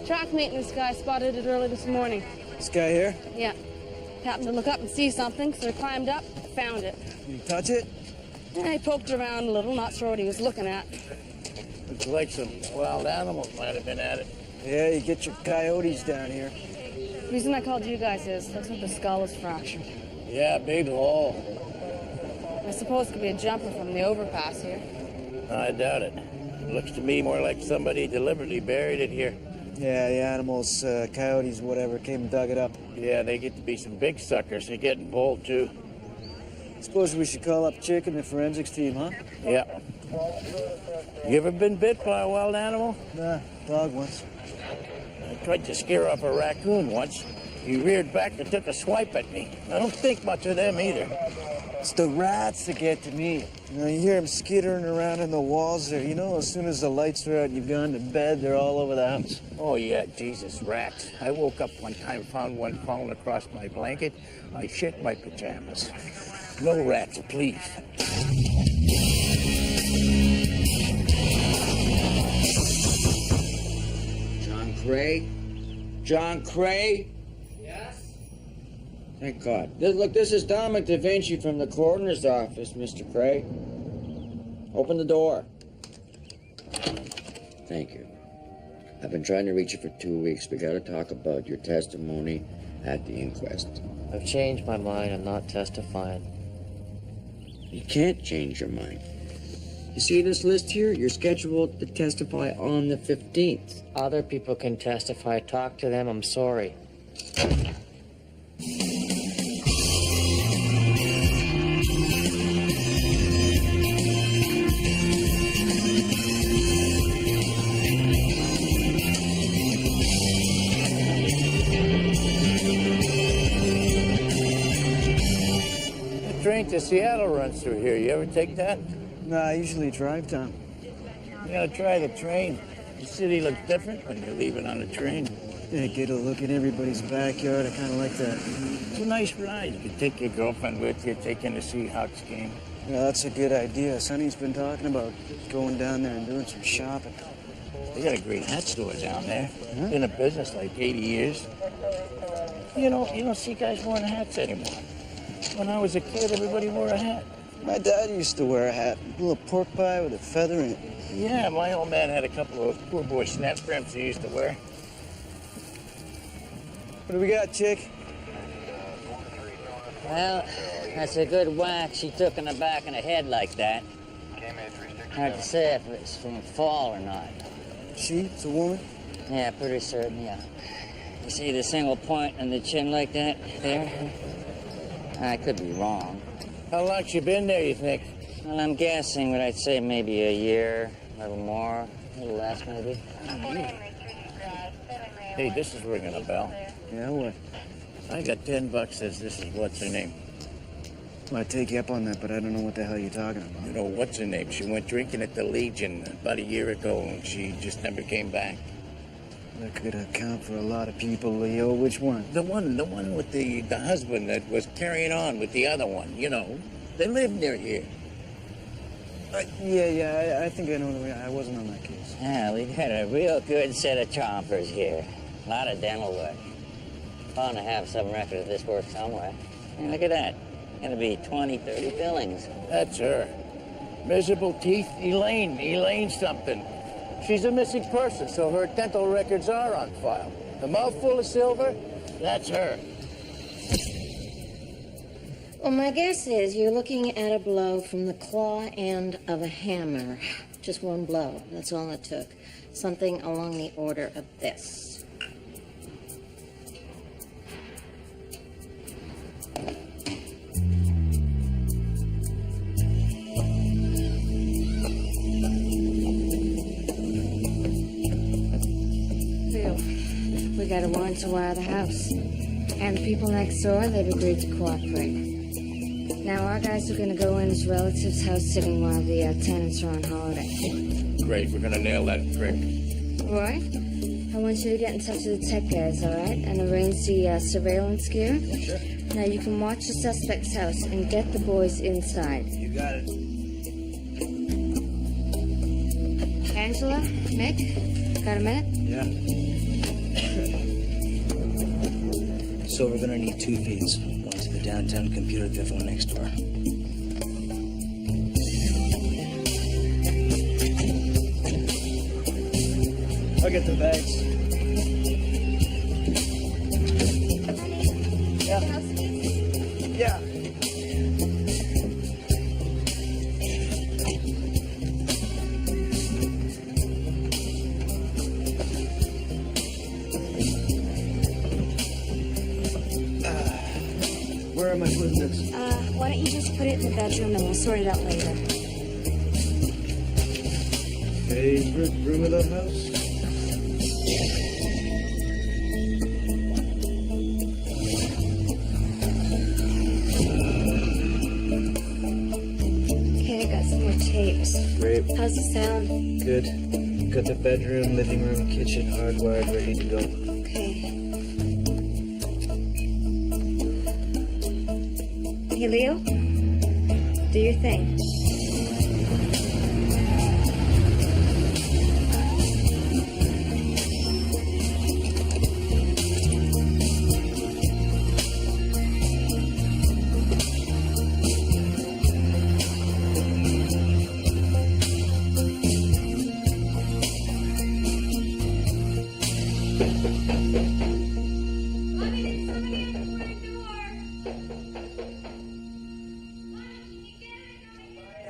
Track maintenance guy spotted it early this morning. This guy here? Yeah. Happened to look up and see something, so he climbed up, found it. Did you touch it? Yeah, he poked around a little, not sure what he was looking at. Looks like some wild animals might have been at it. Yeah, you get your coyotes down here. The reason I called you guys is, looks like the skull is fractured. Yeah, big hole. I suppose it could be a jumper from the overpass here. I doubt it. Looks to me more like somebody deliberately buried it here. Yeah, the animals, coyotes, whatever, came and dug it up. Yeah, they get to be some big suckers. They're getting bold, too. Suppose we should call up Chick and the forensics team, huh? Yeah. You ever been bit by a wild animal? Nah, dog once. I tried to scare off a raccoon once. He reared back and took a swipe at me. I don't think much of them either. It's the rats that get to me. You know, you hear them skittering around in the walls there. You know, as soon as the lights are out and you've gone to bed, they're all over the house. Oh, yeah, Jesus, rats. I woke up one time, found one crawling across my blanket. I shit my pajamas. No rats, please. John Cray? John Cray? Yes? Thank God. Look, this is Dominic Da Vinci from the coroner's office, Mr. Cray. Open the door. Thank you. I've been trying to reach you for 2 weeks. We gotta talk about your testimony at the inquest. I've changed my mind. I'm not testifying. You can't change your mind. You see this list here? You're scheduled to testify on the 15th. Other people can testify. Talk to them. I'm sorry. The train to Seattle runs through here. You ever take that? Nah, I usually drive down. You gotta try the train. The city looks different when you're leaving on the train. Yeah, get a look at everybody's backyard. I kind of like that. It's a nice ride. You can take your girlfriend with you, take in the Seahawks game. Yeah, that's a good idea. Sonny's been talking about going down there and doing some shopping. They got a great hat store down there. Been in business like 80 years. You don't see guys wearing hats anymore. When I was a kid, everybody wore a hat. My dad used to wear a hat, a little pork pie with a feather in it. Yeah, my old man had a couple of poor boy snap brims he used to wear. What do we got, Chick? Well, that's a good whack she took in the back of the head like that. Hard to say if it's from a fall or not. She? It's a woman? Yeah, pretty certain, yeah. You see the single point in the chin like that there? I could be wrong. How long she been there, you think? Well, I'm guessing, but I'd say maybe a year, a little more, a little less maybe. Hey, this is ringing a bell. Yeah, what? I got $10 says this is what's her name. Well, I take you up on that, but I don't know what the hell you're talking about. You know, what's her name? She went drinking at the Legion about a year ago, and she just never came back. That could account for a lot of people, Leo. Which one? The one with the husband that was carrying on with the other one, you know. They live near here. Yeah, I think I know the way. I wasn't on that case. Yeah, we've got a real good set of chompers here. A lot of dental work. Bound to have some record of this work somewhere. And look at that. Gonna be 20, 30 fillings. That's her. Miserable teeth, Elaine something. She's a missing person, so her dental records are on file. The mouth full of silver, that's her. Well, my guess is you're looking at a blow from the claw end of a hammer. Just one blow, that's all it took. Something along the order of this. We got a warrant to wire the house. And the people next door, they've agreed to cooperate. Now our guys are gonna go in his relative's house sitting while the tenants are on holiday. Great, we're gonna nail that trick. Roy, I want you to get in touch with the tech guys, all right? And arrange the surveillance gear. Sure. Now you can watch the suspect's house and get the boys inside. You got it. And Angela, Mick, got a minute? Yeah. So we're gonna need 2 feeds. One to the downtown computer, the other one next door. I'll get the bags. Yeah. Where am I putting this? Why don't you just put it in the bedroom and we'll sort it out later. Favorite room of the house? Okay, I got some more tapes. Great. How's it sound? Good. Got the bedroom, living room, kitchen hardwired, ready to go. Okay. Hey, Leo? Do your thing.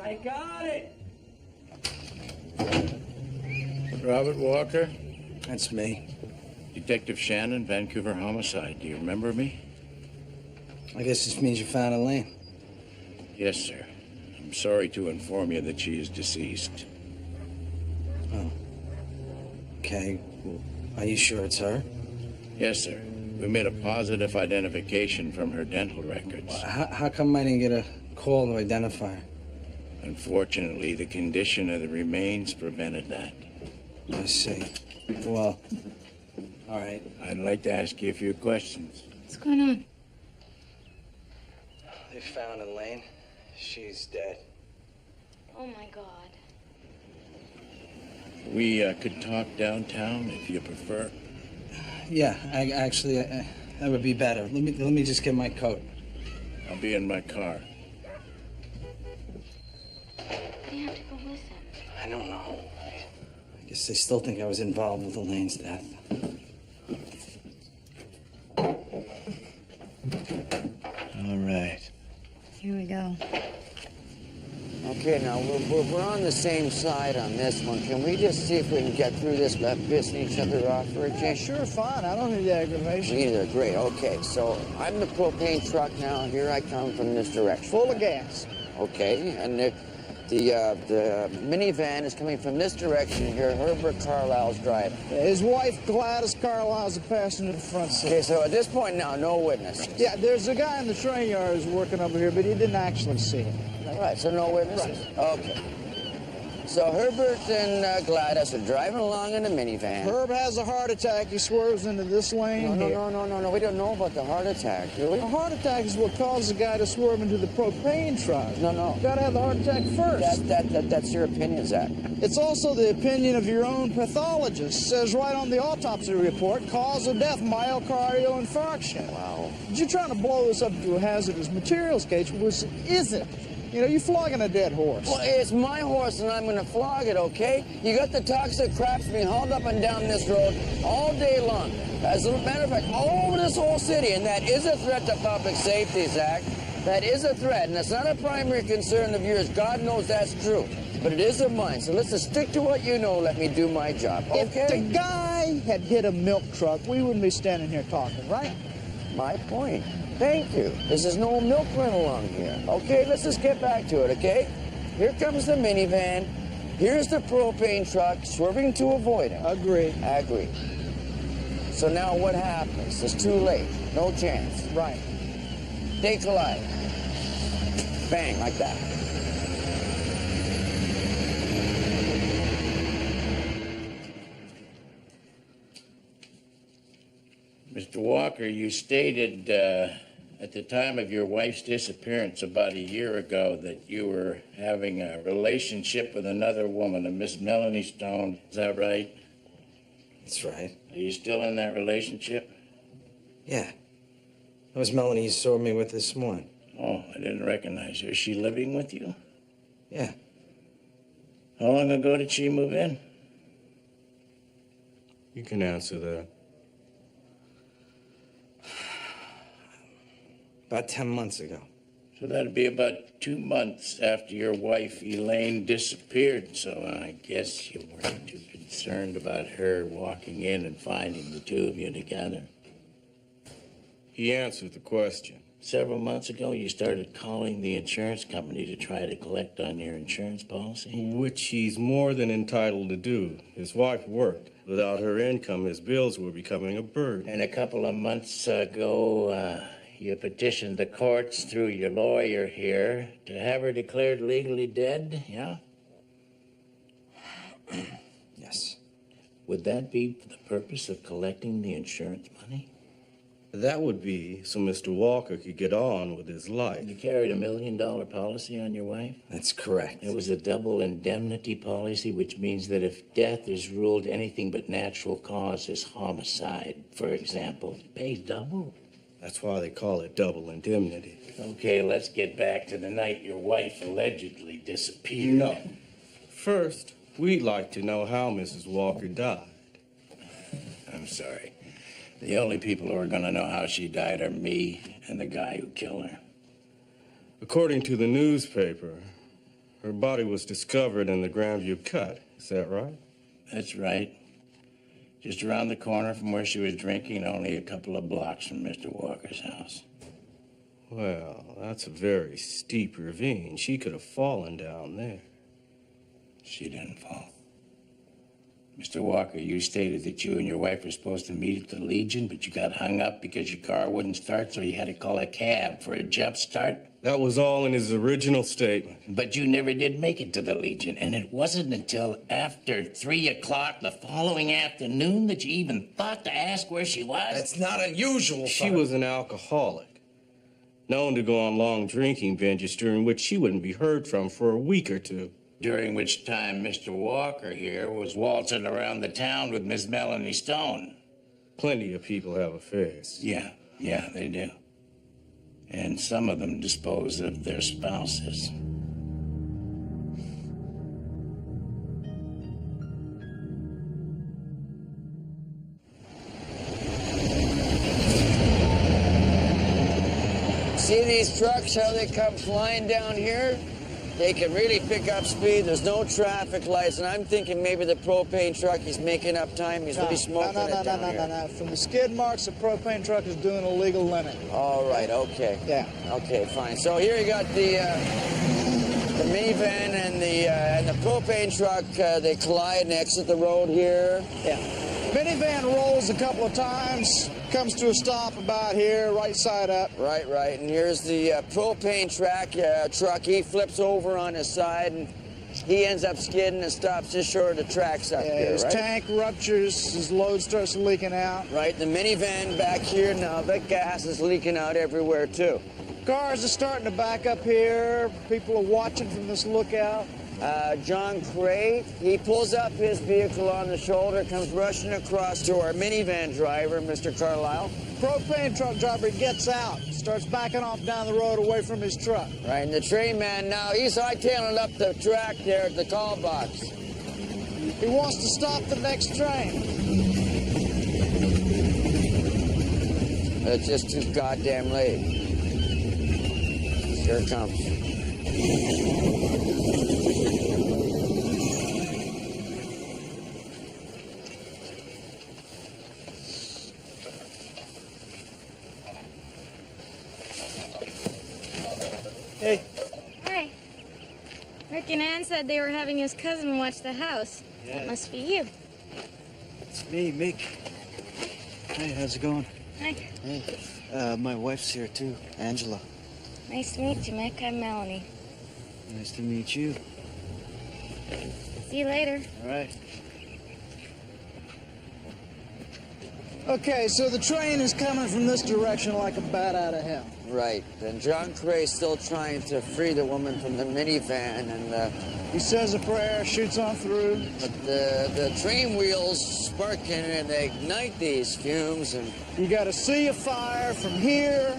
I got it! Robert Walker? That's me. Detective Shannon, Vancouver Homicide. Do you remember me? I guess this means you found Elaine. Yes, sir. I'm sorry to inform you that she is deceased. Oh. Okay. Well, are you sure it's her? Yes, sir. We made a positive identification from her dental records. How come I didn't get a call to identify her? Unfortunately, the condition of the remains prevented that. I see. Well, all right. I'd like to ask you a few questions. What's going on? They found Elaine. She's dead. Oh, my God. We could talk downtown if you prefer. Yeah, that would be better. Let me just get my coat. I'll be in my car. You have to go with him. I don't know. I guess they still think I was involved with Elaine's death. All right. Here we go. Okay, now we're on the same side on this one. Can we just see if we can get through this without pissing each other off for a change? Sure, fine. I don't need the aggravation. Neither. Great. Okay, so I'm the propane truck now. Here I come from this direction. Full of gas. Okay, and the minivan is coming from this direction here. Herbert Carlisle's driving. His wife, Gladys Carlisle, is a passenger in the front seat. Okay, so at this point now, no witnesses. Yeah, there's a guy in the train yard who's working over here, but he didn't actually see him. All right, so no witnesses? Okay. So Herbert and Gladys are driving along in a minivan. Herb has a heart attack. He swerves into this lane here. No. We don't know about the heart attack, do we? A heart attack is what causes a guy to swerve into the propane truck. No. You gotta have the heart attack first. That's your opinion, Zach. It's also the opinion of your own pathologist. It says right on the autopsy report, cause of death, myocardial infarction. Wow. But you're trying to blow this up to a hazardous materials case, which it isn't. You know, you're flogging a dead horse. Well, it's my horse and I'm going to flog it, okay? You got the toxic craps being hauled up and down this road all day long. As a matter of fact, all over this whole city, and that is a threat to public safety, Zach. That is a threat, and it's not a primary concern of yours. God knows that's true. But it is of mine, so let's just stick to what you know. Let me do my job, okay? If the guy had hit a milk truck, we wouldn't be standing here talking, right? My point. Thank you. This is no milk run along here. Okay, let's just get back to it, okay? Here comes the minivan. Here's the propane truck, swerving to avoid him. Agree. Agree. So now what happens? It's too late. No chance. Right. They collide. Bang, like that. Mr. Walker, you stated at the time of your wife's disappearance about a year ago that you were having a relationship with another woman, a Miss Melanie Stone. Is that right? That's right. Are you still in that relationship? Yeah. That was Melanie you saw me with this morning. Oh, I didn't recognize her. Is she living with you? Yeah. How long ago did she move in? You can answer that. About 10 months ago. So that'd be about 2 months after your wife, Elaine, disappeared. So I guess you weren't too concerned about her walking in and finding the two of you together. He answered the question. Several months ago, you started calling the insurance company to try to collect on your insurance policy? Which he's more than entitled to do. His wife worked. Without her income, his bills were becoming a burden. And a couple of months ago, you petitioned the courts through your lawyer here to have her declared legally dead, yeah? Yes. Would that be for the purpose of collecting the insurance money? That would be so Mr. Walker could get on with his life. You carried $1 million policy on your wife? That's correct. It was a double indemnity policy, which means that if death is ruled anything but natural causes, homicide, for example, it pays double. That's why they call it double indemnity. Okay, let's get back to the night your wife allegedly disappeared. No. First, we'd like to know how Mrs. Walker died. I'm sorry. The only people who are going to know how she died are me and the guy who killed her. According to the newspaper, her body was discovered in the Grandview Cut. Is that right? That's right. Just around the corner from where she was drinking, only a couple of blocks from Mr. Walker's house. Well, that's a very steep ravine. She could have fallen down there. She didn't fall. Mr. Walker, you stated that you and your wife were supposed to meet at the Legion, but you got hung up because your car wouldn't start, so you had to call a cab for a jump start. That was all in his original statement. But you never did make it to the Legion, and it wasn't until after 3 o'clock the following afternoon that you even thought to ask where she was. That's not unusual. She was an alcoholic, known to go on long drinking binges during which she wouldn't be heard from for a week or two. During which time Mr. Walker here was waltzing around the town with Miss Melanie Stone. Plenty of people have affairs. Yeah, they do. And some of them dispose of their spouses. See these trucks, how they come flying down here? They can really pick up speed. There's no traffic lights, and I'm thinking maybe the propane truck, he's making up time. He's really smoking it down here. No. From the skid marks, the propane truck is doing a legal limit. All right, okay. Yeah. Okay, fine. So here you got the minivan and the propane truck. They collide and exit the road here. Yeah. Minivan rolls a couple of times, comes to a stop about here, right side up. Right. And here's the propane truck. He flips over on his side, and he ends up skidding and stops just short of the tracks up here, His right? tank ruptures, his load starts leaking out. Right, the minivan back here now, the gas is leaking out everywhere, too. Cars are starting to back up here. People are watching from this lookout. John Crate, he pulls up his vehicle on the shoulder, comes rushing across to our minivan driver, Mr. Carlisle. Propane truck driver gets out, starts backing off down the road away from his truck. Right, and the train man now, he's hightailing up the track there at the call box. He wants to stop the next train. It's just too goddamn late. Here it comes. Hey. Hi. Rick and Ann said they were having his cousin watch the house. Yeah. That must be you. It's me, Mick. Hey, how's it going? Hi. Hey, my wife's here too, Angela. Nice to meet you, Mick. I'm Melanie. Nice to meet you. See you later. All right. Okay, so the train is coming from this direction like a bat out of hell. Right. And John Cray's still trying to free the woman from the minivan, and he says a prayer, shoots on through. But the train wheels spark in and they ignite these fumes, and you got a sea of fire from here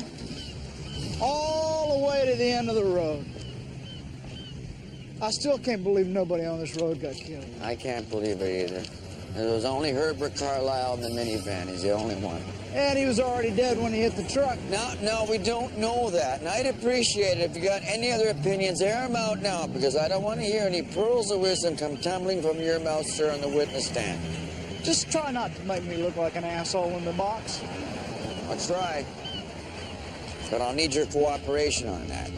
all the way to the end of the road. I still can't believe nobody on this road got killed. I can't believe it either. There was only Herbert Carlisle in the minivan. He's the only one. And he was already dead when he hit the truck. No, we don't know that. And I'd appreciate it if you got any other opinions, air them out now, because I don't want to hear any pearls of wisdom come tumbling from your mouth, sir, on the witness stand. Just try not to make me look like an asshole in the box. I'll try. But I'll need your cooperation on that.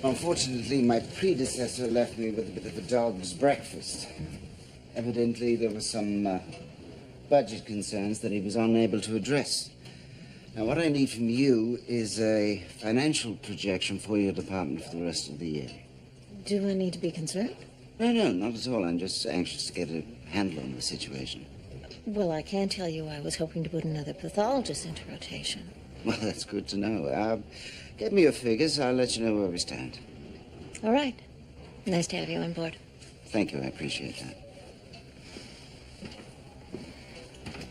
Unfortunately, my predecessor left me with a bit of a dog's breakfast. Evidently, there were some budget concerns that he was unable to address. Now, what I need from you is a financial projection for your department for the rest of the year. Do I need to be concerned? No, not at all. I'm just anxious to get a handle on the situation. Well, I can tell you I was hoping to put another pathologist into rotation. Well, that's good to know. Get me your figures. I'll let you know where we stand. All right. Nice to have you on board. Thank you. I appreciate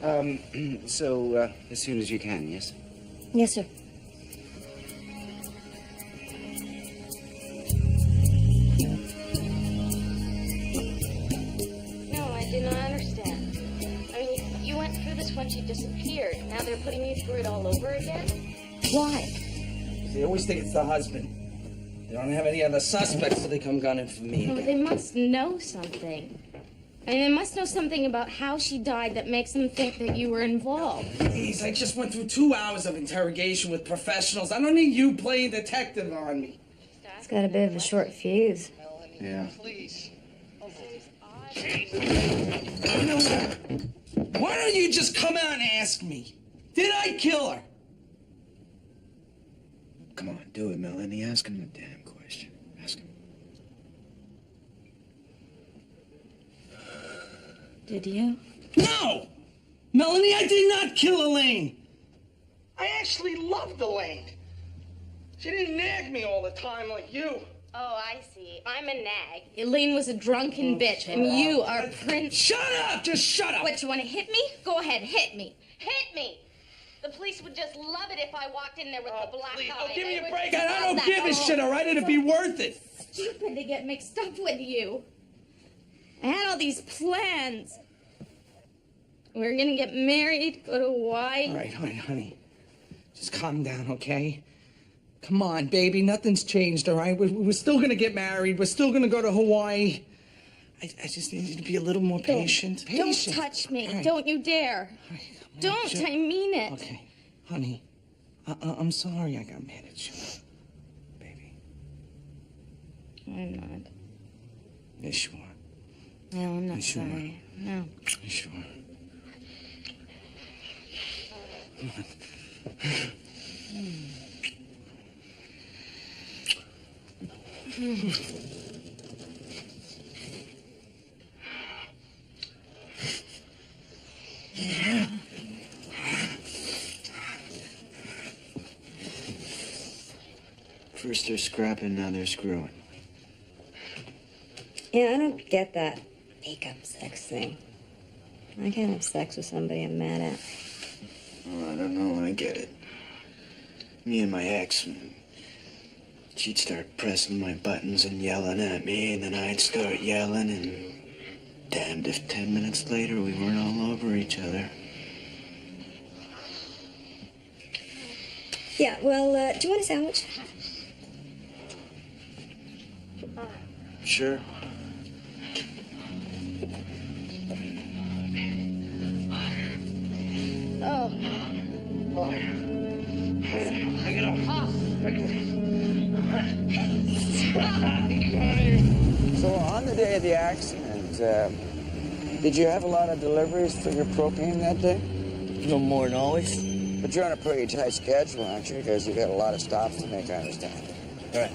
that. So, as soon as you can, yes? Yes, sir. No, I do not understand. I mean, you went through this when she disappeared. Now they're putting you through it all over again? Why? They always think it's the husband. They don't have any other suspects, so they come gunning for me. Oh, they must know something. I mean, they must know something about how she died that makes them think that you were involved. Please, I just went through 2 hours of interrogation with professionals. I don't need you playing detective on me. It's got a bit of a short fuse. Yeah. Why don't you just come out and ask me? Did I kill her? Come on, do it, Melanie. Ask him the damn question. Ask him. Did you? No! Melanie, I did not kill Elaine. I actually loved Elaine. She didn't nag me all the time like you. Oh, I see. I'm a nag. Elaine was a drunken bitch, and you are Prince... Shut up! Just shut up! What, you want to hit me? Go ahead, hit me. Hit me! The police would just love it if I walked in there with the black eye. Oh, give me a break. I I don't give a shit, all right? It'd be worth it. Stupid to get mixed up with you. I had all these plans. We were gonna get married, go to Hawaii. All right, honey. Just calm down, okay? Come on, baby. Nothing's changed, all right? We're still gonna get married. We're still gonna go to Hawaii. I just need you to be a little more patient. Don't touch me. Right. Don't you dare. Right, don't. I mean it. Okay, honey. I'm sorry I got mad at you. Baby. I'm not. Yes, you are. No, I'm not sorry. No. Yes, you are. First they're scrapping, now they're screwing. Yeah, I don't get that make-up sex thing. I can't have sex with somebody I'm mad at. Oh, I don't know, I get it. Me and my ex, she'd start pressing my buttons and yelling at me, and then I'd start yelling, and damned if 10 minutes later we weren't all over each other. Yeah, well, do you want a sandwich? Sure. Oh. So on the day of the accident, did you have a lot of deliveries for your propane that day? No more than always. But you're on a pretty tight schedule, aren't you? Because you got a lot of stops to make, I understand. Right.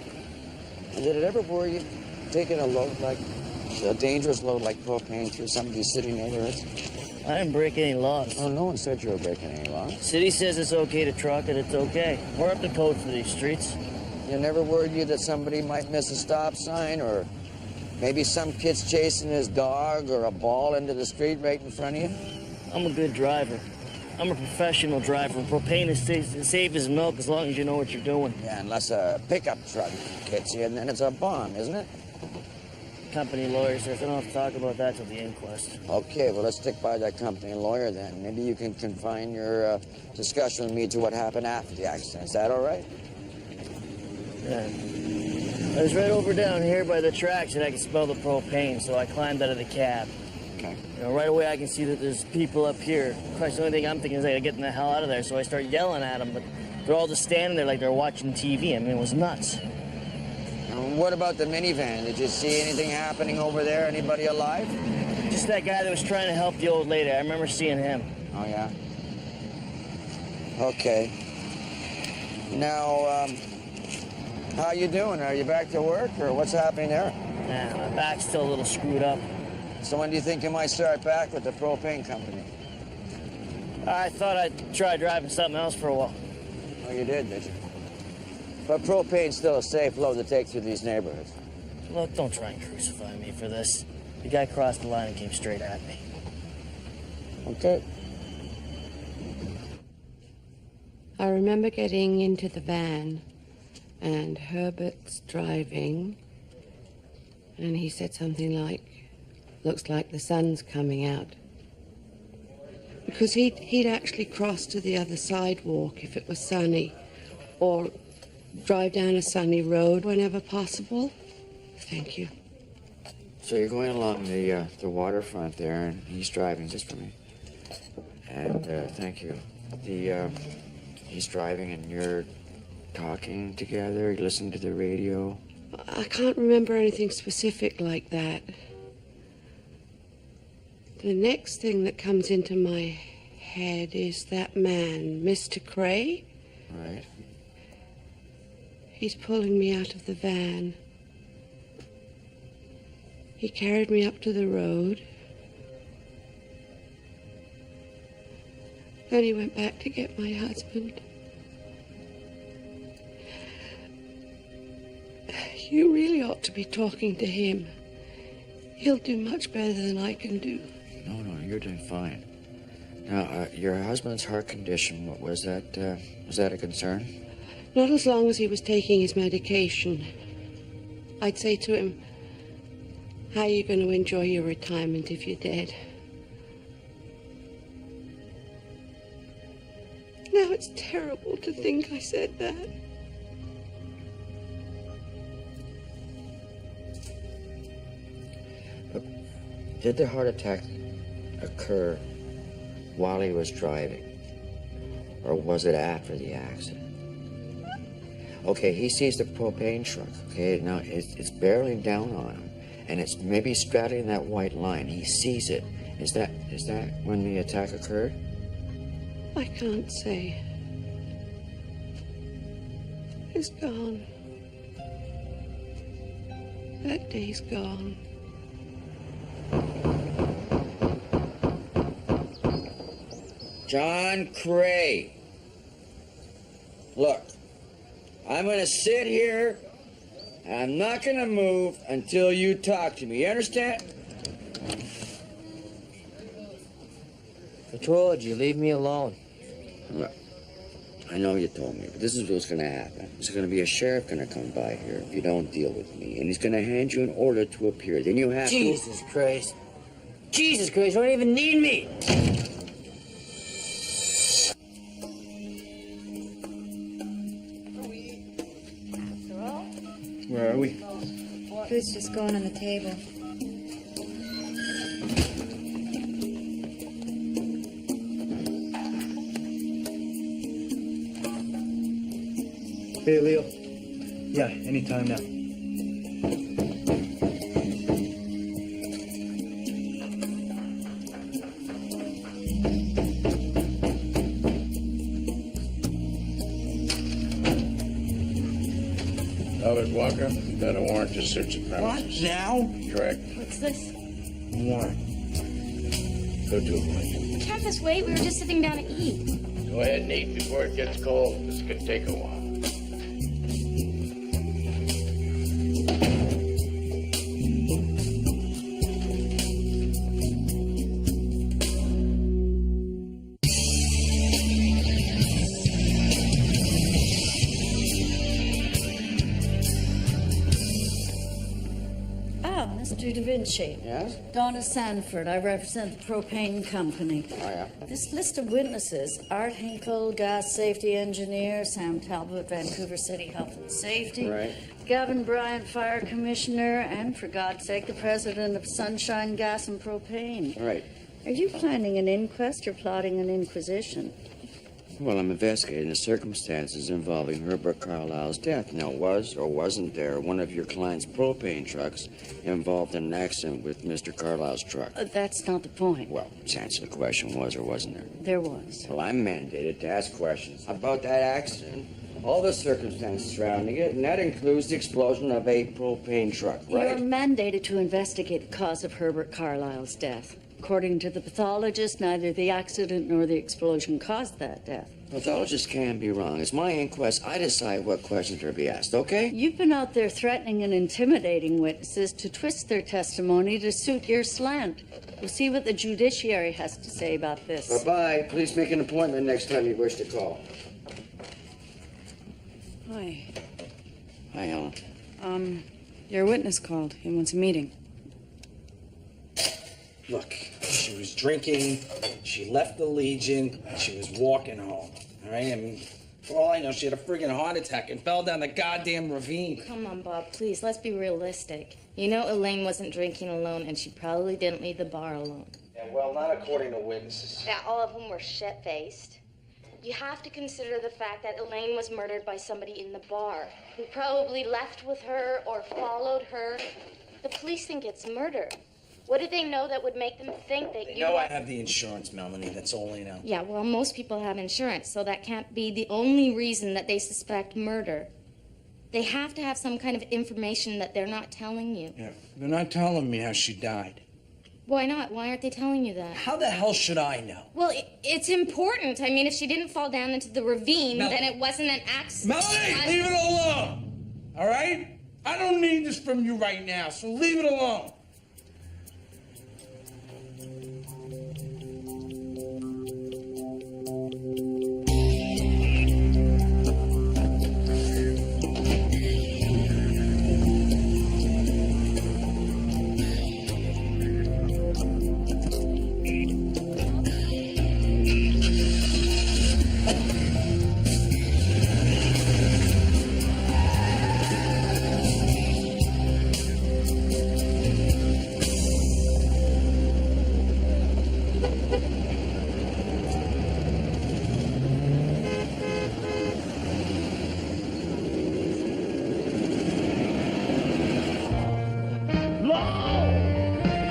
Did it ever worry you taking a dangerous load like propane through some of these city neighborhoods? I didn't break any laws. Oh, no one said you were breaking any laws. City says it's okay to truck it, it's okay. We're up to code for these streets. You never worried you that somebody might miss a stop sign, or maybe some kid's chasing his dog or a ball into the street right in front of you? I'm a good driver. I'm a professional driver. Propane is safe as milk as long as you know what you're doing. Yeah, unless a pickup truck hits you, and then it's a bomb, isn't it? Company lawyer says I don't have to talk about that till the inquest. Okay, well, let's stick by that company lawyer then. Maybe you can confine your discussion with me to what happened after the accident. Is that all right? Yeah. I was right over down here by the tracks and I could smell the propane, so I climbed out of the cab. Okay. You know, right away I can see that there's people up here. Of course, the only thing I'm thinking is I gotta get the hell out of there, so I start yelling at them, but they're all just standing there like they're watching TV. I mean, it was nuts. What about the minivan? Did you see anything happening over there? Anybody alive? Just that guy that was trying to help the old lady. I remember seeing him. Oh, yeah? Okay. Now, how you doing? Are you back to work, or what's happening there? Nah, my back's still a little screwed up. So when do you think you might start back with the propane company? I thought I'd try driving something else for a while. Oh, you did you? But propane's still a safe load to take through these neighborhoods. Look, don't try and crucify me for this. The guy crossed the line and came straight at me. Okay. I remember getting into the van, and Herbert's driving, and he said something like, "Looks like the sun's coming out." Because he'd actually cross to the other sidewalk if it was sunny, or drive down a sunny road whenever possible. Thank you. So you're going along the waterfront there, and he's driving just for me. And thank you. He's driving, and you're talking together. You listen to the radio. I can't remember anything specific like that. The next thing that comes into my head is that man, Mr. Cray. Right. He's pulling me out of the van. He carried me up to the road. Then he went back to get my husband. You really ought to be talking to him. He'll do much better than I can do. No, you're doing fine. Now, your husband's heart condition, what was that? Was that a concern? Not as long as he was taking his medication. I'd say to him, how are you going to enjoy your retirement if you're dead? Now it's terrible to think I said that. Did the heart attack occur while he was driving? Or was it after the accident? Okay, he sees the propane truck, okay? Now, it's barreling down on him, and it's maybe straddling that white line. He sees it. Is that when the attack occurred? I can't say. It's gone. That day's gone. John Cray. Look, I'm going to sit here, and I'm not going to move until you talk to me. You understand? I told you, leave me alone. Look, I know you told me, but this is what's going to happen. There's going to be a sheriff going to come by here if you don't deal with me, and he's going to hand you an order to appear. Then you have Jesus Christ. Jesus Christ, you don't even need me. Where are we? Food's just going on the table. Hey, Leo. Yeah, anytime now. Albert Walker, you got a warrant to search the premises. What? Now? Correct. What's this? Warrant. Go to it, please. Can't this wait? We were just sitting down to eat. Go ahead and eat before it gets cold. This could take a while. Mr. Da Vinci. Yes? Donna Sanford. I represent the propane company. Oh, yeah. This list of witnesses: Art Hinkle, gas safety engineer; Sam Talbot, Vancouver City Health and Safety; Right. Gavin Bryant, fire commissioner; and, for God's sake, the president of Sunshine Gas and Propane. Right. Are you planning an inquest or plotting an inquisition? Well, I'm investigating the circumstances involving Herbert Carlyle's death. Now, was or wasn't there one of your client's propane trucks involved in an accident with Mr. Carlyle's truck? That's not the point. Well, to answer the question, was or wasn't there? There was. Well, I'm mandated to ask questions about that accident, all the circumstances surrounding it, and that includes the explosion of a propane truck, right? You're mandated to investigate the cause of Herbert Carlyle's death. According to the pathologist, neither the accident nor the explosion caused that death. Pathologists can be wrong. It's my inquest. I decide what questions are to be asked, okay? You've been out there threatening and intimidating witnesses to twist their testimony to suit your slant. We'll see what the judiciary has to say about this. Bye-bye. Please make an appointment next time you wish to call. Hi. Hi, Helen. Your witness called. He wants a meeting. Look, she was drinking, she left the Legion, she was walking home. All right? I mean, for all I know, she had a friggin' heart attack and fell down the goddamn ravine. Come on, Bob, please, let's be realistic. You know Elaine wasn't drinking alone, and she probably didn't leave the bar alone. Yeah, well, not according to witnesses. Yeah, all of them were shit-faced. You have to consider the fact that Elaine was murdered by somebody in the bar, who probably left with her or followed her. The police think it's murder. What did they know that would make them think that They know I have the insurance, Melanie. That's all they know. Yeah, well, most people have insurance, so that can't be the only reason that they suspect murder. They have to have some kind of information that they're not telling you. Yeah, they're not telling me how she died. Why not? Why aren't they telling you that? How the hell should I know? Well, it's important. I mean, if she didn't fall down into the ravine, Mel- then it wasn't an accident. Melanie, leave it alone! All right? I don't need this from you right now, so leave it alone.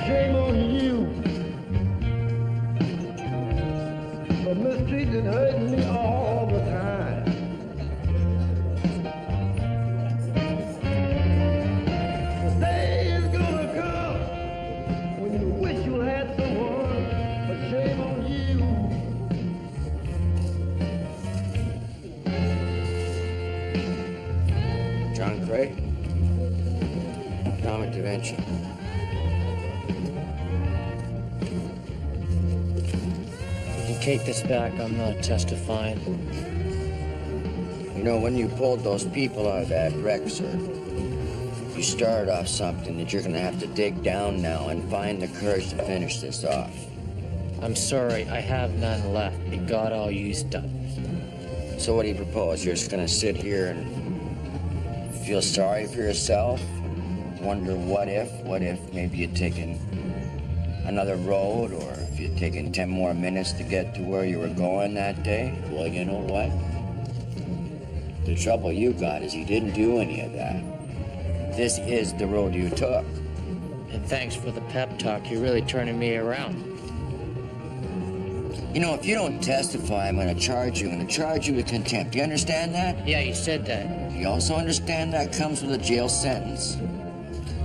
Shame on you for mistreating and hurting me all the time. The day is gonna come when you wish you had someone, but shame on you. John Craig? Dominic Da Vinci. You take this back. I'm not testifying. You know, when you pulled those people out of that wreck, sir, you started off something that you're gonna have to dig down now and find the courage to finish this off. I'm sorry. I have none left. It got all used up. So what do you propose? You're just gonna sit here and feel sorry for yourself? Wonder what if maybe you'd taken another road, or if you'd taken 10 more minutes to get to where you were going that day? Well, you know what? The trouble you got is you didn't do any of that. This is the road you took. And thanks for the pep talk. You're really turning me around. You know, if you don't testify, I'm going to charge you. I'm going to charge you with contempt. You understand that? Yeah, you said that. You also understand that comes with a jail sentence.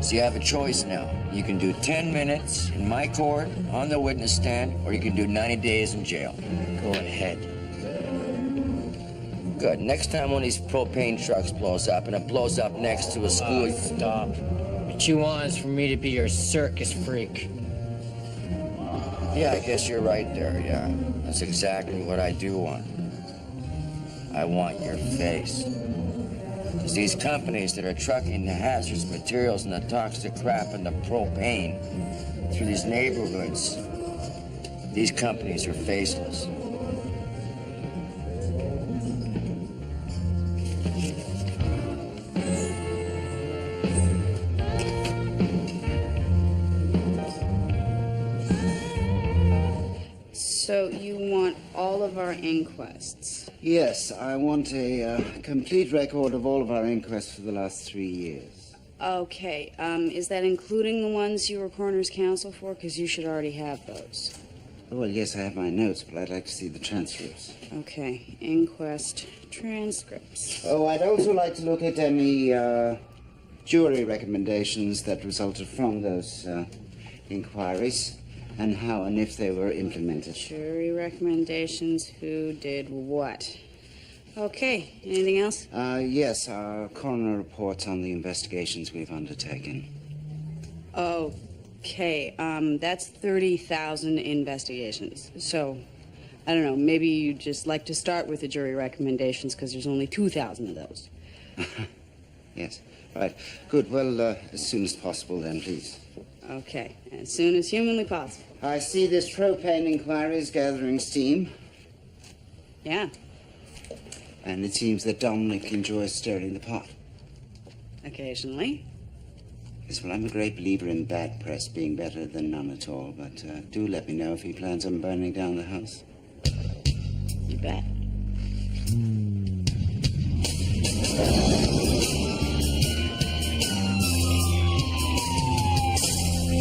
So you have a choice now. You can do 10 minutes in my court on the witness stand, or you can do 90 days in jail. Go ahead. Good. Next time one of these propane trucks blows up, and it blows up next to a school... Stop. What you want is for me to be your circus freak. Yeah, I guess you're right there, yeah. That's exactly what I do want. I want your face. Because these companies that are trucking the hazardous materials and the toxic crap and the propane through these neighborhoods, these companies are faceless. So you want all of our inquests? Yes, I want a complete record of all of our inquests for the last 3 years. Okay, is that including the ones you were coroner's counsel for? Because you should already have those. Well, yes, I have my notes, but I'd like to see the transcripts. Okay, inquest transcripts. Oh, I'd also like to look at any jury recommendations that resulted from those inquiries, and how and if they were implemented. Jury recommendations, who did what? Okay, anything else? Yes, our coroner reports on the investigations we've undertaken. Okay, that's 30,000 investigations. So, I don't know, maybe you'd just like to start with the jury recommendations because there's only 2,000 of those. Yes, right. Good, well, as soon as possible then, please. Okay, as soon as humanly possible. I see this propane inquiry is gathering steam. Yeah. And it seems that Dominic enjoys stirring the pot. Occasionally. Yes, well, I'm a great believer in bad press being better than none at all, but do let me know if he plans on burning down the house. You bet.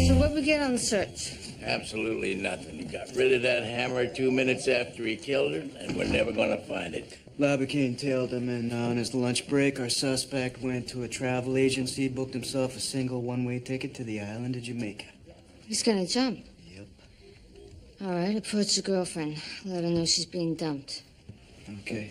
So what we get on the search? Absolutely nothing. He got rid of that hammer 2 minutes after he killed her, and we're never going to find it. Labakane tailed him, and on his lunch break, our suspect went to a travel agency, booked himself a single one-way ticket to the island of Jamaica. He's gonna jump. Yep. All right, approach your girlfriend. Let her know she's being dumped. Okay.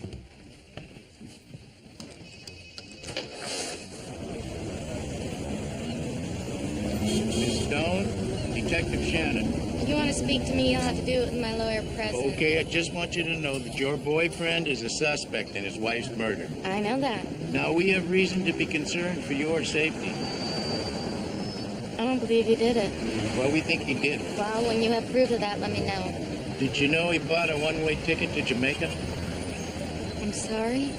Miss Stone, Detective Shannon. If you want to speak to me, you'll have to do it with my lawyer present. Okay, I just want you to know that your boyfriend is a suspect in his wife's murder. I know that. Now, we have reason to be concerned for your safety. I don't believe he did it. Well, we think he did. Well, when you have proof of that, let me know. Did you know he bought a one-way ticket to Jamaica? I'm sorry?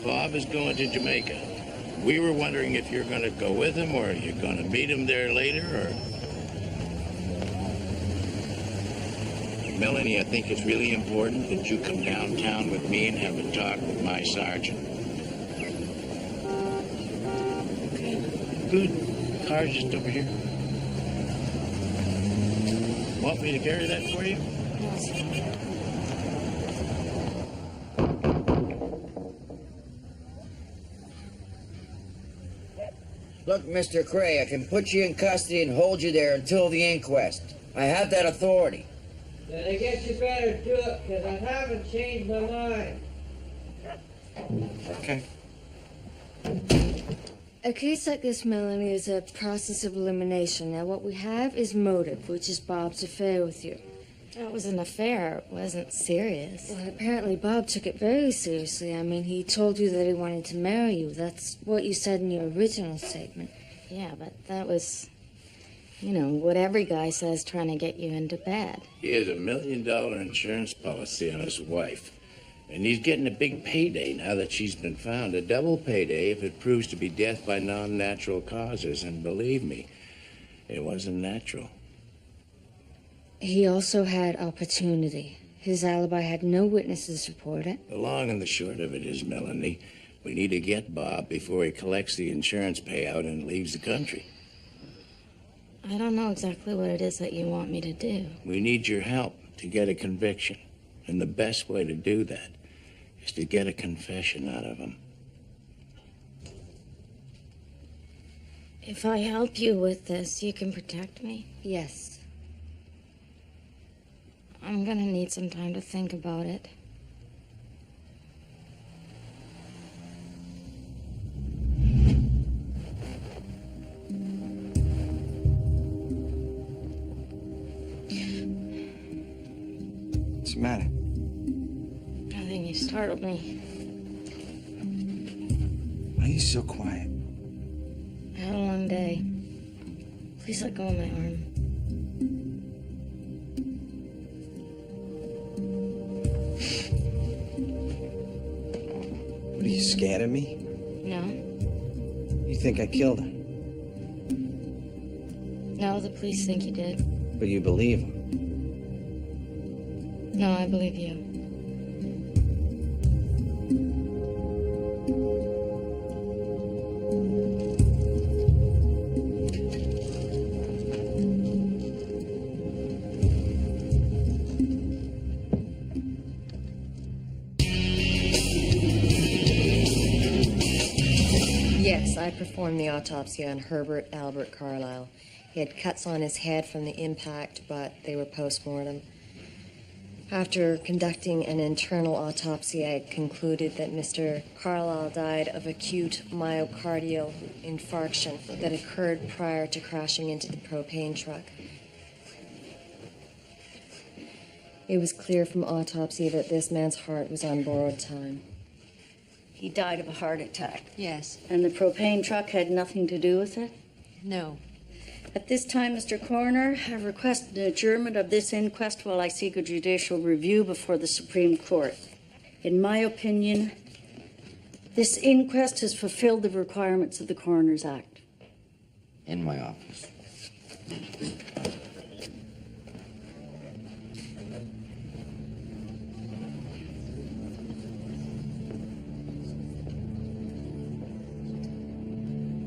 Bob is going to Jamaica. We were wondering if you're going to go with him, or you're going to meet him there later, or... Melanie, I think it's really important that you come downtown with me and have a talk with my sergeant. Okay. Good. Car's just over here. Want me to carry that for you? Look, Mr. Cray, I can put you in custody and hold you there until the inquest. I have that authority. Then I guess you better do it, because I haven't changed my mind. Okay. A case like this, Melanie, is a process of elimination. Now, what we have is motive, which is Bob's affair with you. It was an affair. It wasn't serious. Well, apparently Bob took it very seriously. I mean, he told you that he wanted to marry you. That's what you said in your original statement. Yeah, but that was, you know, what every guy says trying to get you into bed. He has $1 million insurance policy on his wife. And he's getting a big payday now that she's been found. A double payday if it proves to be death by non-natural causes. And believe me, it wasn't natural. He also had opportunity. His alibi had no witnesses report it. The long and the short of it is, Melanie, we need to get Bob before he collects the insurance payout and leaves the country. I don't know exactly what it is that you want me to do. We need your help to get a conviction. And the best way to do that is to get a confession out of him. If I help you with this, you can protect me? Yes. I'm gonna need some time to think about it. What's the matter? Nothing, you startled me. Why are you so quiet? I had a long day. Please let go of my arm. What, are you scared of me? No? You think I killed her? No, the police think you did. But you believe them? No, I believe you. Yes, I performed the autopsy on Herbert Albert Carlyle. He had cuts on his head from the impact, but they were post-mortem. After conducting an internal autopsy, I concluded that Mr. Carlyle died of acute myocardial infarction that occurred prior to crashing into the propane truck. It was clear from autopsy that this man's heart was on borrowed time. He died of a heart attack. Yes. And the propane truck had nothing to do with it? No. At this time, Mr. Coroner, I request an adjournment of this inquest while I seek a judicial review before the Supreme Court. In my opinion, this inquest has fulfilled the requirements of the Coroner's Act. In my office.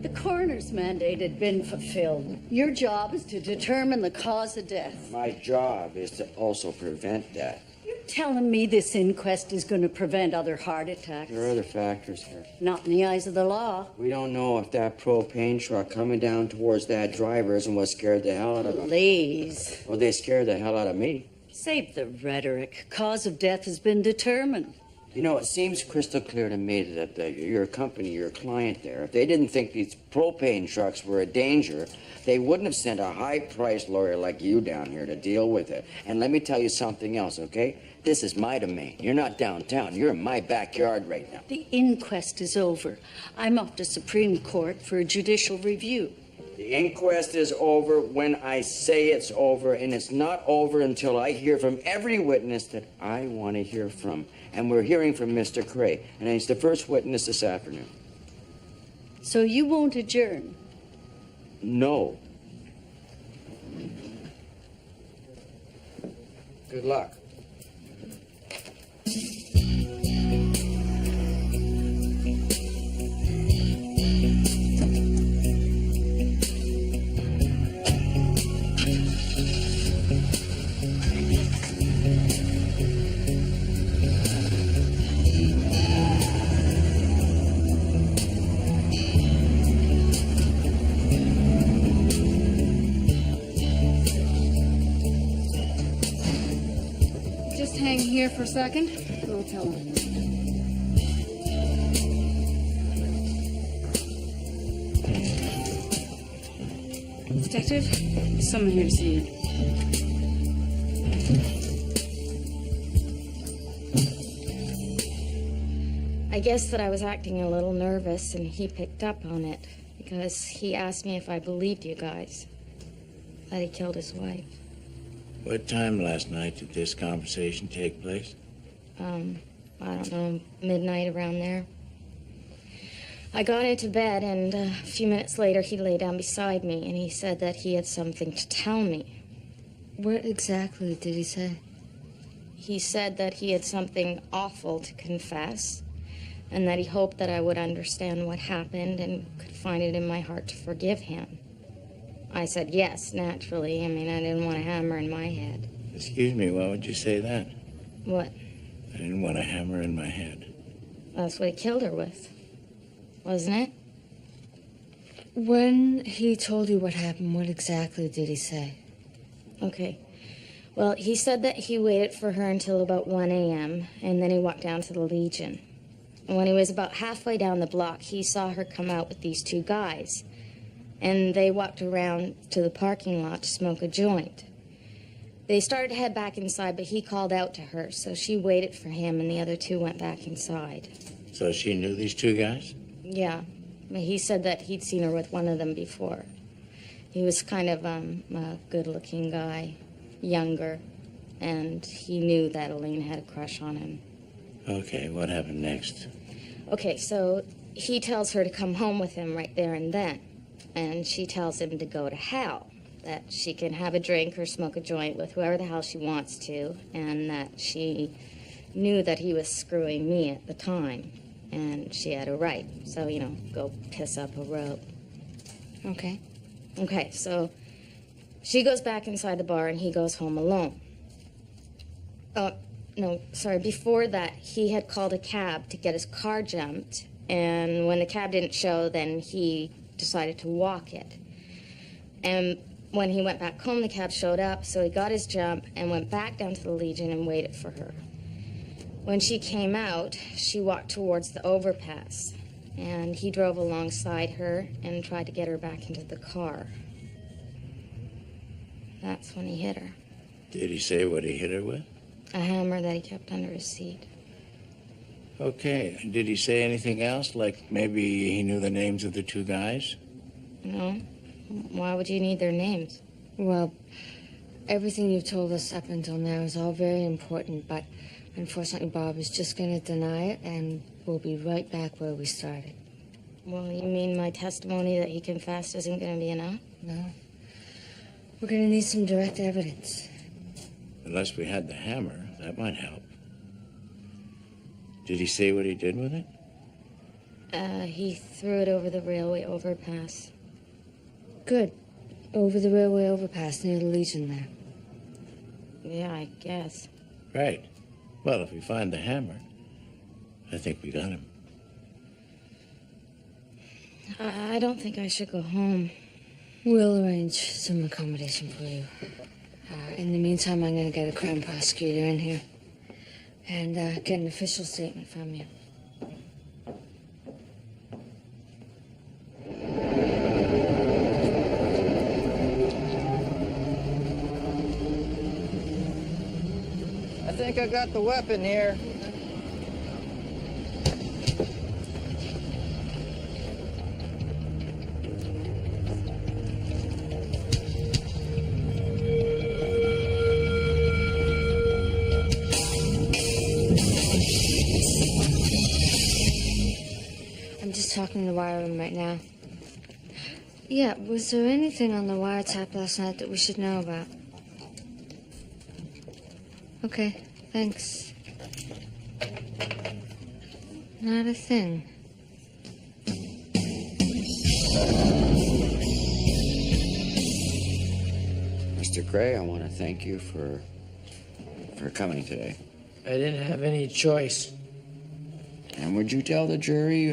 The coroner's mandate had been fulfilled. Your job is to determine the cause of death. My job is to also prevent that. You're telling me this inquest is going to prevent other heart attacks? There are other factors here. Not in the eyes of the law. We don't know if that propane truck coming down towards that driver isn't what scared the hell out of them. Please. Well, they scared the hell out of me. Save the rhetoric. Cause of death has been determined. You know, it seems crystal clear to me that your company, your client there, if they didn't think these propane trucks were a danger, they wouldn't have sent a high-priced lawyer like you down here to deal with it. And let me tell you something else, okay? This is my domain. You're not downtown. You're in my backyard right now. The inquest is over. I'm off to Supreme Court for a judicial review. The inquest is over when I say it's over, and it's not over until I hear from every witness that I want to hear from. And we're hearing from Mr. Cray, and he's the first witness this afternoon. So you won't adjourn? No. Good luck. Just hang here for a second. We'll tell him. Detective, someone here to see you. I guess that I was acting a little nervous, and he picked up on it because he asked me if I believed you guys that he killed his wife. What time last night did this conversation take place? I don't know, midnight around there. I got into bed, and a few minutes later, he lay down beside me, and he said that he had something to tell me. What exactly did he say? He said that he had something awful to confess, and that he hoped that I would understand what happened and could find it in my heart to forgive him. I said yes, naturally. I mean, I didn't want a hammer in my head. Excuse me, why would you say that? What? I didn't want a hammer in my head. That's what he killed her with, wasn't it? When he told you what happened, what exactly did he say? Okay. Well, he said that he waited for her until about 1 a.m., and then he walked down to the Legion. And when he was about halfway down the block, he saw her come out with these two guys. And they walked around to the parking lot to smoke a joint. They started to head back inside, but he called out to her, so she waited for him, and the other two went back inside. So she knew these two guys? Yeah, but he said that he'd seen her with one of them before. He was kind of a good-looking guy, younger, and he knew that Elaine had a crush on him. Okay, what happened next? Okay, so he tells her to come home with him right there and then, and she tells him to go to hell, that she can have a drink or smoke a joint with whoever the hell she wants to, and that she knew that he was screwing me at the time, and she had a right. So, you know, go piss up a rope. Okay. Okay, so she goes back inside the bar and he goes home alone. No, sorry, before that, he had called a cab to get his car jumped, and when the cab didn't show, then he decided to walk it. And when he went back home, the cab showed up, so he got his jump and went back down to the Legion and waited for her. When she came out, she walked towards the overpass, and he drove alongside her and tried to get her back into the car. That's when he hit her. Did he say what he hit her with? A hammer that he kept under his seat. Okay, did he say anything else? Like maybe he knew the names of the two guys? No? Why would you need their names? Well, everything you've told us up until now is all very important, but unfortunately Bob is just going to deny it, and we'll be right back where we started. Well, you mean my testimony that he confessed isn't going to be enough? No. We're going to need some direct evidence. Unless we had the hammer, that might help. Did he say what he did with it? He threw it over the railway overpass. Good. Over the railway overpass near the Legion there. Yeah, I guess. Right. Well, if we find the hammer, I think we got him. I don't think I should go home. We'll arrange some accommodation for you. In the meantime, I'm going to get a crime prosecutor in here and get an official statement from you. I think I got the weapon here. I'm just talking to the wire room right now. Yeah, was there anything on the wiretap last night that we should know about? Okay, thanks. Not a thing. Mr. Gray, I want to thank you for coming today. I didn't have any choice. And would you tell the jury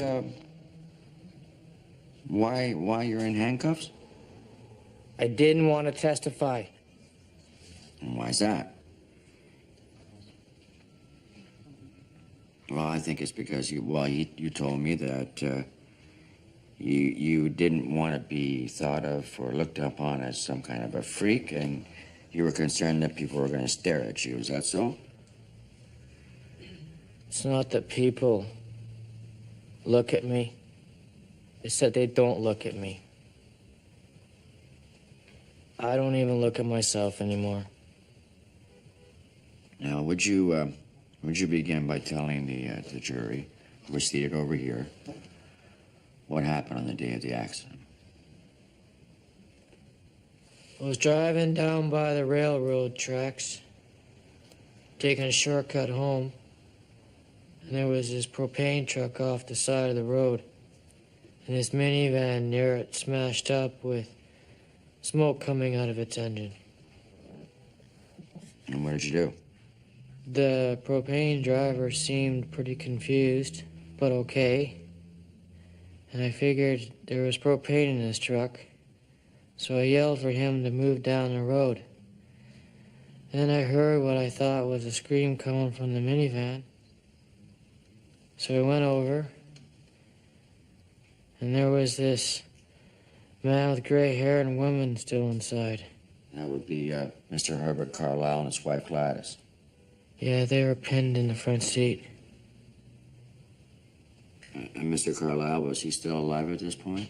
why you're in handcuffs? I didn't want to testify. And why's that? Well, I think it's because you told me that you didn't want to be thought of or looked upon as some kind of a freak, and you were concerned that people were going to stare at you. Is that so? It's not that people look at me. It's that they don't look at me. I don't even look at myself anymore. Now, would you begin by telling the jury, who was seated over here, what happened on the day of the accident? I was driving down by the railroad tracks, taking a shortcut home, and there was this propane truck off the side of the road, and this minivan near it smashed up with smoke coming out of its engine. And what did you do? The propane driver seemed pretty confused, but okay. And I figured there was propane in his truck, so I yelled for him to move down the road. Then I heard what I thought was a scream coming from the minivan. So I went over, and there was this man with gray hair and woman still inside. That would be Mr. Herbert Carlisle and his wife Gladys. Yeah, they were pinned in the front seat. And Mr. Carlisle, was he still alive at this point?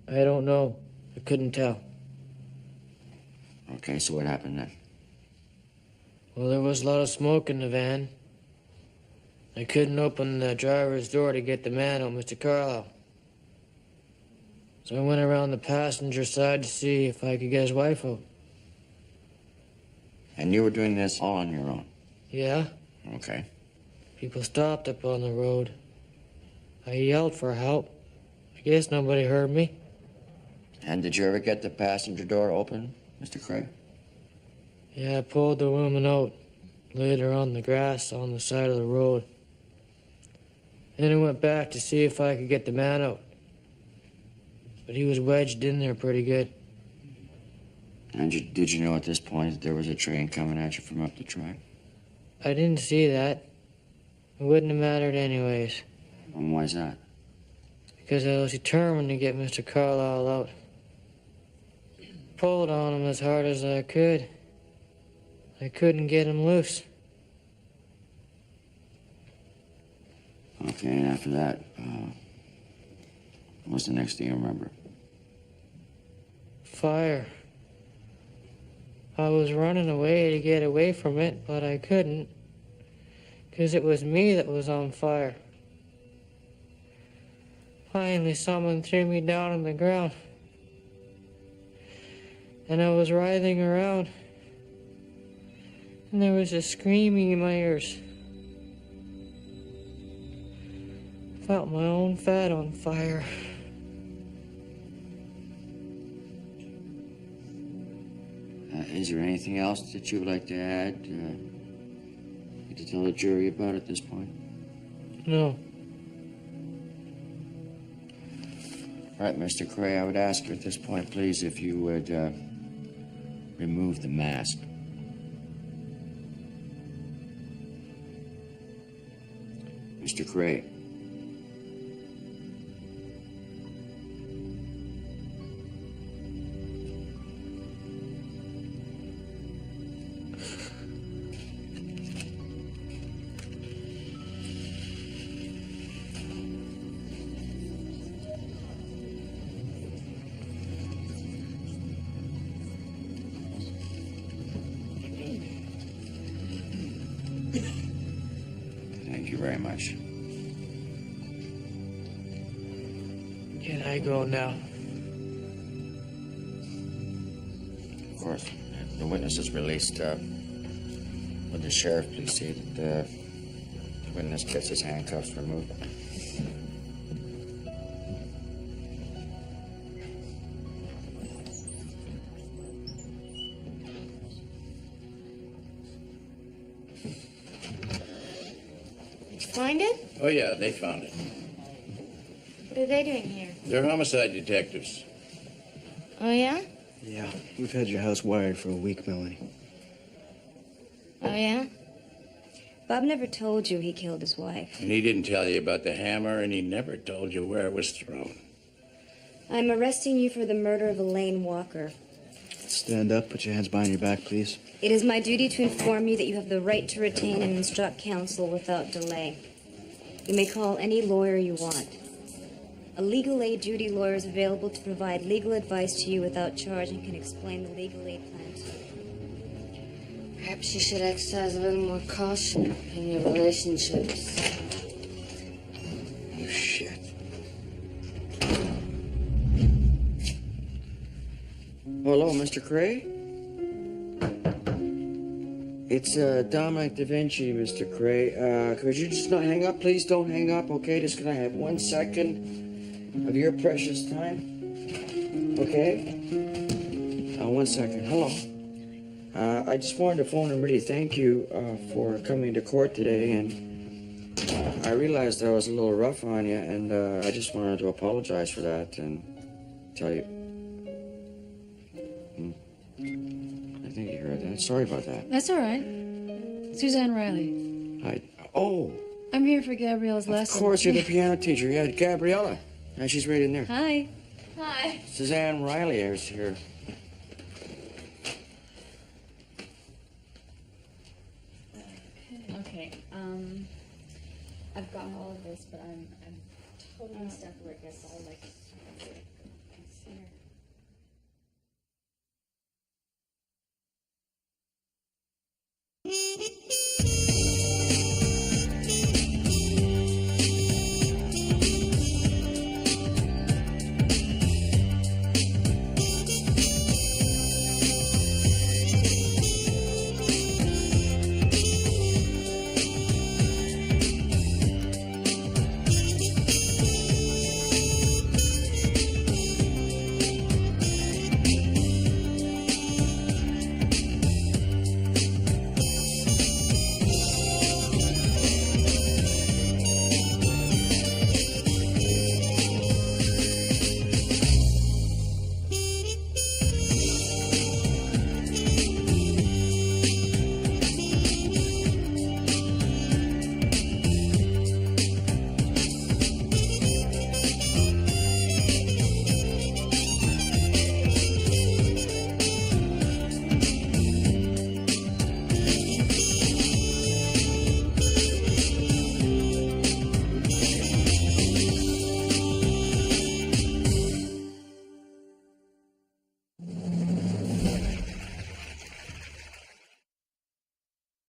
I don't know. I couldn't tell. Okay, so what happened then? Well, there was a lot of smoke in the van. I couldn't open the driver's door to get the man out, Mr. Carlisle. So I went around the passenger side to see if I could get his wife out. And you were doing this all on your own? Yeah? Okay. People stopped up on the road. I yelled for help. I guess nobody heard me. And did you ever get the passenger door open, Mr. Craig? Yeah, I pulled the woman out, laid her on the grass on the side of the road. Then I went back to see if I could get the man out. But he was wedged in there pretty good. And did you know at this point that there was a train coming at you from up the track? I didn't see that. It wouldn't have mattered anyways. And why's that? Because I was determined to get Mr. Carlisle out. Pulled on him as hard as I could. I couldn't get him loose. Okay, and after that, what's the next thing you remember? Fire. I was running away to get away from it, but I couldn't. Because it was me that was on fire. Finally, someone threw me down on the ground. And I was writhing around. And there was a screaming in my ears. I felt my own fat on fire. Is there anything else that you would like to add? To tell the jury about at this point? No. All right, Mr. Cray, I would ask you at this point, please, if you would remove the mask. Mr. Cray. Thank you very much. Can I go now? Of course. The witness is released. Would the sheriff please see that the witness gets his handcuffs removed? Did you find it? Oh, yeah, they found it. What are they doing here? They're homicide detectives. Oh, yeah? Yeah, we've had your house wired for a week, Melanie. Oh, yeah? Bob never told you he killed his wife. And he didn't tell you about the hammer, and he never told you where it was thrown. I'm arresting you for the murder of Elaine Walker. Stand up, put your hands behind your back, please. It is my duty to inform you that you have the right to retain and instruct counsel without delay. You may call any lawyer you want. A legal aid duty lawyer is available to provide legal advice to you without charge and can explain the legal aid plan to you. Perhaps you should exercise a little more caution in your relationships. Oh, shit. Hello, Mr. Cray? It's Dominic Da Vinci, Mr. Cray. Could you just not hang up? Please don't hang up, okay? Just gonna have 1 second of your precious time. Okay? 1 second. Hello. I just wanted to phone and really thank you for coming to court today, and I realized I was a little rough on you, and I just wanted to apologize for that and tell you. I think you heard that. Sorry about that. That's all right. Suzanne Riley. Oh, I'm here for Gabriella's lesson. of course, you're the piano teacher. Yeah, Gabriella. She's right in there. Hi. Hi. Suzanne Riley is here. Okay. I've got all of this, but I'm totally stuck with this. I'll like. Here.